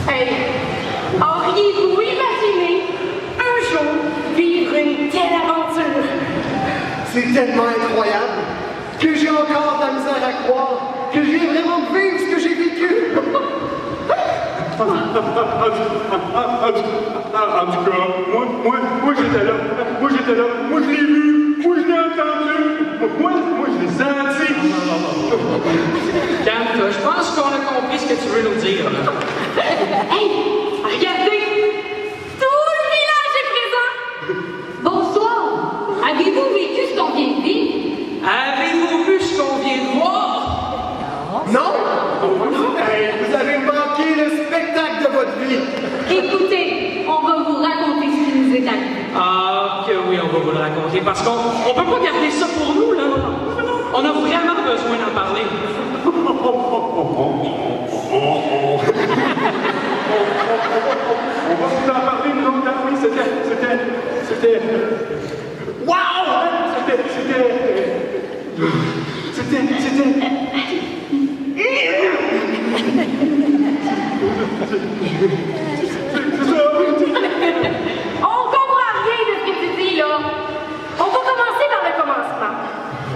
Hey, auriez-vous imaginé un jour vivre une telle aventure? C'est tellement incroyable que j'ai encore de la misère à croire que je viens vraiment de vivre ce que j'ai vécu. En tout cas, moi j'étais là. Moi je l'ai vu. Moi je l'ai entendu. Moi je l'ai senti. Calme-toi, je pense qu'on a compris ce que tu veux nous dire, là. Hey, regardez! Tout le village est présent! Bonsoir! Avez-vous vécu ce qu'on vient de vivre? Avez-vous vu ce qu'on vient de voir? Non? Hey, vous avez manqué le spectacle de votre vie. Écoutez, on va vous raconter ce qui nous est arrivé. Ah, que oui, on va vous le raconter, parce qu'on peut pas garder ça pour nous, là. On a vraiment besoin d'en parler. On va vous en parler, nous autres, oui, c'était... Wow! On comprend rien de ce que tu dis, là. On va commencer par le commencement.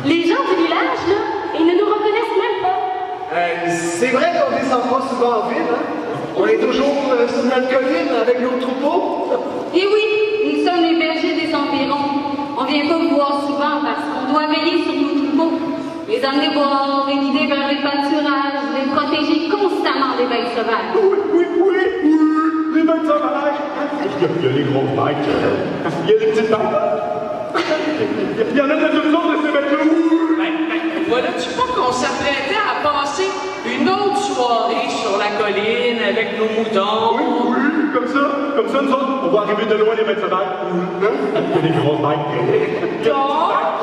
Les gens du village, là, ils ne nous reconnaissent même pas. C'est vrai qu'on descend pas souvent en ville, hein? On est toujours sur notre colline avec nos troupeaux. Et oui, nous sommes les bergers des environs. On vient pas vous voir souvent parce qu'on doit veiller sur nos troupeaux. Les amener boire, les guider vers les pâturages, les protéger constamment des bêtes sauvages. Oui, les bêtes sauvages. Il y a les grosses bêtes, il y a les petites bêtes. Il y en a de toutes sortes de ces bêtes-là. Voilà-tu pas qu'on s'apprêtait à passer une autre soirée sur la colline avec nos moutons? Oui, comme ça, nous autres, on va arriver de loin les bêtes sauvages. Il y a des grosses bêtes. Donc,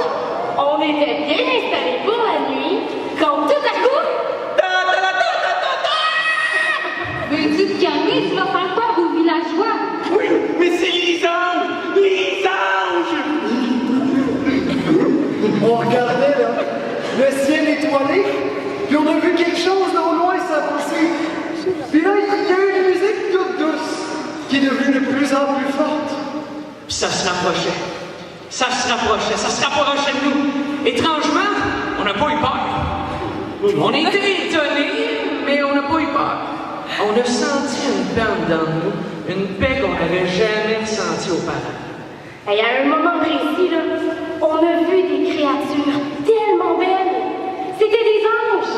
on était bien installés pour la nuit, quand tout à coup... Veux-tu te calmer? Tu vas faire peur aux villageois. Oui, mais c'est les anges! Les anges! On regardait, là, le ciel étoilé, puis on a vu quelque chose là au loin s'avancer. Puis là, il y a eu une musique toute douce, qui est devenue de plus en plus forte. Puis ça se rapprochait. Ça se rapprochait de nous. Étrangement, on n'a pas eu peur. On était étonnés, mais on n'a pas eu peur. On a senti une paix dans nous, une paix qu'on n'avait jamais ressentie auparavant. Et à un moment précis, là, on a vu des créatures tellement belles. C'était des anges.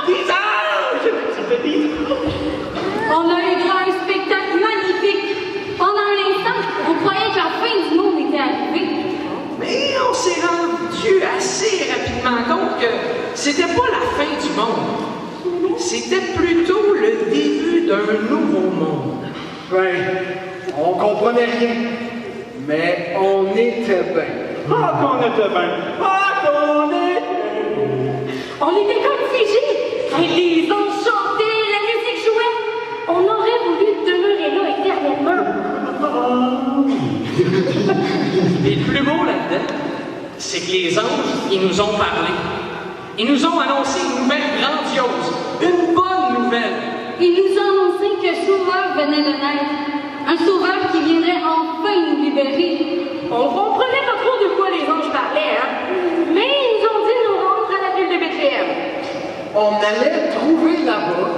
Des anges! C'était des anges! On a eu droit à un spectacle magnifique. Pendant un instant, on croyait que la fin du monde était arrivée. Mais on s'est rendu assez rapidement compte que c'était pas la fin du monde. C'était plutôt le début d'un nouveau monde. On comprenait rien, mais on était bien. Ah, qu'on était bien! On était comme figés. Et les anges chantaient, la musique jouait. On aurait voulu demeurer là éternellement. Et le plus beau là-dedans, c'est que les anges, ils nous ont parlé. Ils nous ont annoncé une nouvelle grandiose, une bonne nouvelle. Ils nous ont annoncé qu'un sauveur venait de naître. Un sauveur qui viendrait enfin nous libérer. On comprenait pas trop de quoi les anges parlaient, hein? Mais ils nous ont dit de nous rendre à la ville de Bethléem. On allait trouver là-bas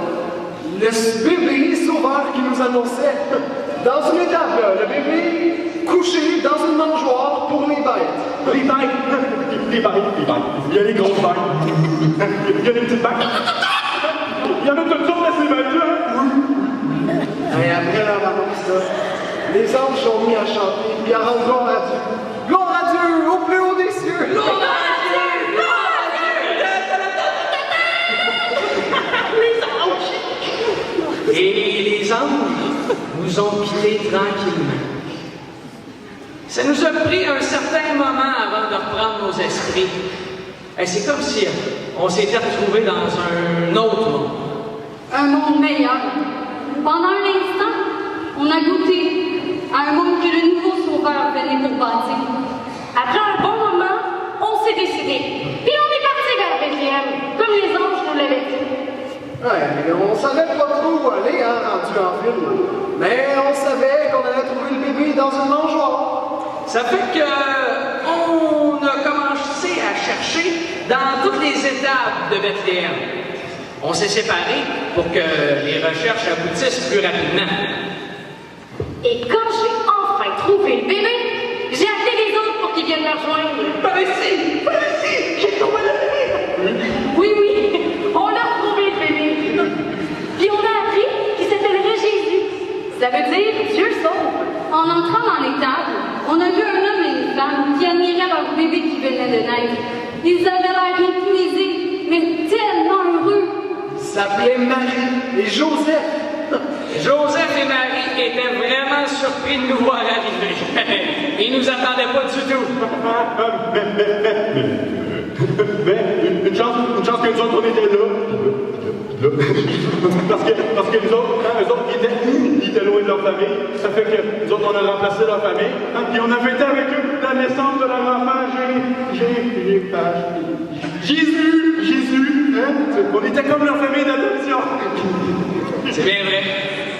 le bébé sauveur qui nous annonçait. Dans une étape, là, le bébé couché dans une mangeoire pour les bêtes. Les bêtes. Il y a les grosses bêtes. Il y a les petites bêtes. Il y en a toutes sortes de ces bêtes-là. Et après leur annonce, là, les anges sont mis à chanter et à rendre gloire à Dieu. Gloire à Dieu, au plus haut des cieux. Gloire à Dieu! Gloire à Dieu! Et les anges nous ont quittés tranquillement. Ça nous a pris un certain moment avant de reprendre nos esprits. Et c'est comme si on s'était retrouvés dans un autre monde. Un monde meilleur. Pendant un instant, on a goûté à un monde que le nouveau sauveur venait pour bâtir. Après un bon moment, on s'est décidé. Ouais, mais on savait pas trop où aller, hein, rendu en ville. Mais on savait qu'on allait trouver le bébé dans une mangeoire. Ça fait que on a commencé à chercher dans toutes les étapes de Bethléem. On s'est séparés pour que les recherches aboutissent plus rapidement. Et quand j'ai enfin trouvé le bébé, j'ai appelé les autres pour qu'ils viennent me rejoindre. Par ici, j'ai trouvé le bébé. Oui, on l'a retrouvé le bébé. Puis on a appris qu'il s'appellerait Jésus. Ça veut dire Dieu sauve. En entrant dans l'étable, on a vu un homme et une femme qui admiraient leur bébé qui venait de naître. Ils avaient l'air épuisés, mais tellement heureux. Ils s'appelaient Marie et Joseph. Joseph et Marie étaient vraiment surpris de nous voir arriver. Ils nous attendaient pas du tout. Mais une chance que nous autres, on était là. Parce que nous autres, eux autres, ils étaient loin de leur famille. Ça fait que nous autres, on a remplacé leur famille. Puis on a fêté avec eux la naissance de leur enfant, Jésus. Hein? On était comme leur famille d'adoption. C'est bien vrai.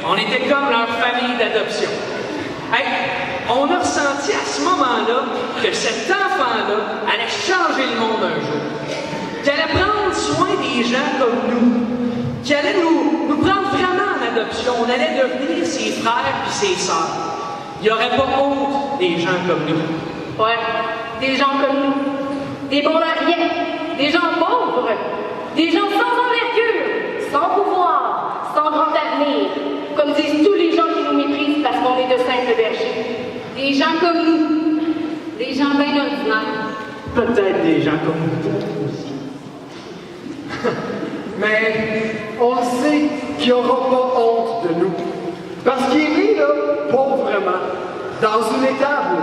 On était comme leur famille d'adoption. Hey, on a ressenti à ce moment-là que cet enfant-là allait changer le monde un jour. Qu'il allait prendre soin des gens comme nous. Qu'il allait nous prendre vraiment en adoption. On allait devenir ses frères puis ses sœurs. Il n'y aurait pas honte des gens comme nous. Ouais, des gens comme nous. Des bons à rien. Des gens pauvres. Des gens sans envergure, sans pouvoir, sans grand avenir. Comme disent tous les gens qui nous méprisent parce qu'on est de simples bergers. Des gens comme nous. Des gens bien ordinaires. Peut-être des gens comme nous aussi. Mais on sait qu'il n'y aura pas honte de nous. Parce qu'il est né, là, pauvrement, dans une étable.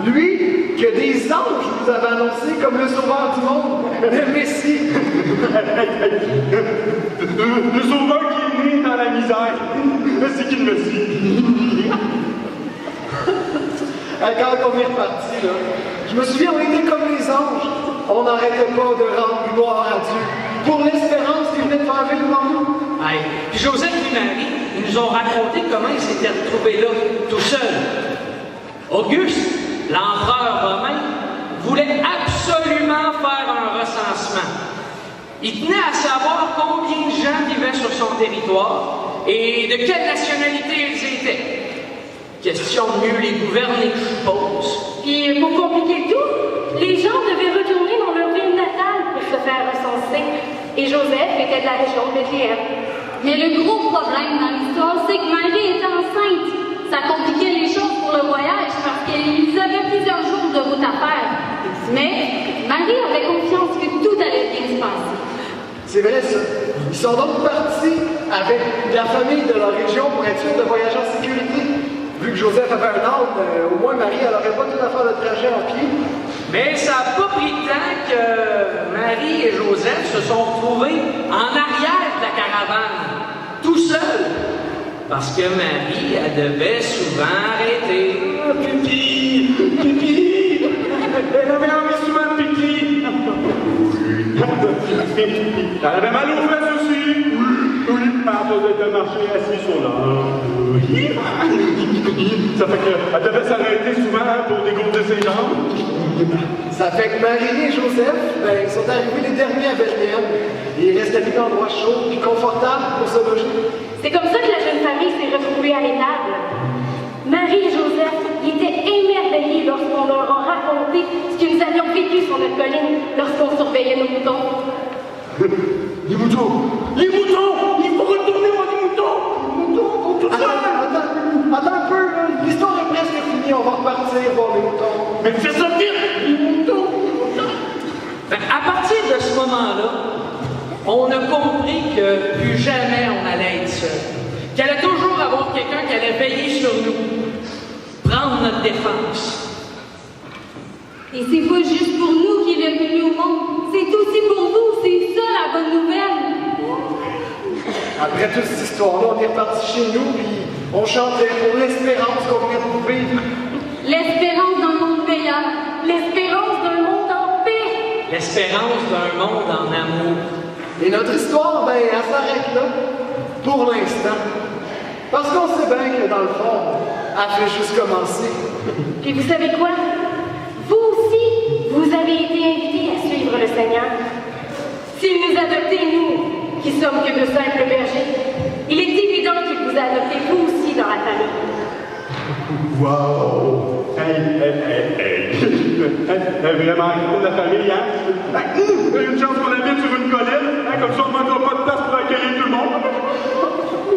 Lui, que des anges vous avaient annoncé comme le sauveur du monde, le Messie. Le sauveur qui est né dans la misère. C'est qui le Messie? Quand on est reparti, là, je me souviens, on était comme les anges. On n'arrêtait pas de rendre gloire à Dieu pour l'espérance qu'il venait de faire vivre dans nous. Hey. Puis Joseph et Marie, ils nous ont raconté comment ils s'étaient retrouvés là, tout seuls. Auguste, l'empereur romain, voulait absolument faire un recensement. Il tenait à savoir combien de gens vivaient sur son territoire et de quelle nationalité ils étaient. Question de mieux les gouverner, je suppose. Puis, pour compliquer tout, les gens devaient retourner dans leur ville natale pour se faire recenser. Et Joseph était de la région de Bethléem. Mais le gros problème dans l'histoire, c'est que Marie était enceinte. Ça compliquait les choses pour le voyage parce qu'ils avaient plusieurs jours de route à faire. Mais Marie avait confiance que tout allait bien se passer. C'est vrai ça. Ils sont donc partis avec la famille de leur région pour être sûrs de voyager en sécurité. Vu que Joseph avait un âne, au moins Marie, elle n'aurait pas tout à faire le trajet en pied. Mais ça n'a pas pris de temps que Marie et Joseph se sont retrouvés en arrière de la caravane, tout seuls. Parce que Marie, elle devait souvent arrêter. Pipi! Elle avait envie souvent de pipi! Elle avait mal aux fesses aussi! Oui, elle faisait marcher assis sur l'âne. Ça fait qu'elle devait s'arrêter souvent pour dégourdir ses jambes. Ça fait que Marie et Joseph, ils sont arrivés les derniers à Bethléem. Et ils restaient dans un endroit chaud et confortable pour se loger. C'est comme ça que la jeune famille s'est retrouvée à l'étable. Marie et Joseph, ils étaient émerveillés lorsqu'on leur a raconté ce que nous avions vécu sur notre colline lorsqu'on surveillait nos moutons. Les moutons! Les moutons! Il faut retourner voir les moutons! Les moutons, tout ça! Attends un peu, là. L'histoire est presque finie, on va repartir voir les moutons. Mais fais ça vite! Les moutons! Ben, à partir de ce moment-là, on a compris que plus jamais on allait être seul. Qu'il allait toujours avoir quelqu'un qui allait veiller sur nous, prendre notre défense. Et c'est pas juste pour nous qu'il est venu au monde, c'est aussi pour vous, c'est ça la bonne nouvelle. Après toute cette histoire-là, on est reparti chez nous, puis on chantait pour l'espérance qu'on venait de vivre. L'espérance d'un monde meilleur, l'espérance d'un monde en paix. L'espérance d'un monde en amour. Et notre histoire, ben, elle s'arrête là, pour l'instant. Parce qu'on sait bien que dans le fond, elle fait juste commencer. Puis vous savez quoi? Vous aussi, vous avez été invités à suivre le Seigneur. S'il nous adoptait, nous, qui sommes que de simples bergers, il est évident qu'il vous a adopté vous aussi dans la famille. Wow! Hey! Vraiment gros la famille, hein? Une chance qu'on habite sur une colline, hein? Comme ça on ne manquera pas de place pour accueillir tout le monde.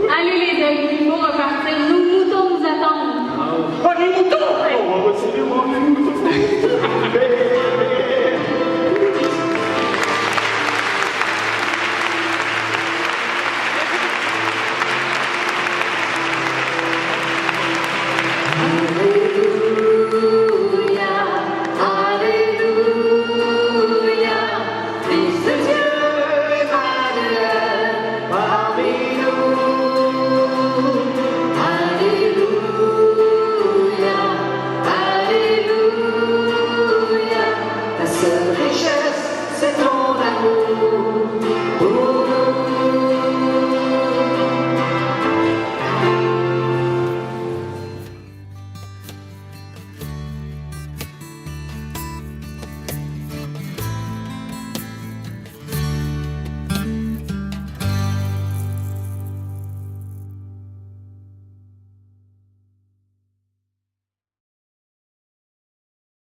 Allez les amis, il faut repartir. Nos moutons nous attendent. Ah, les moutons! On va retirer les moutons!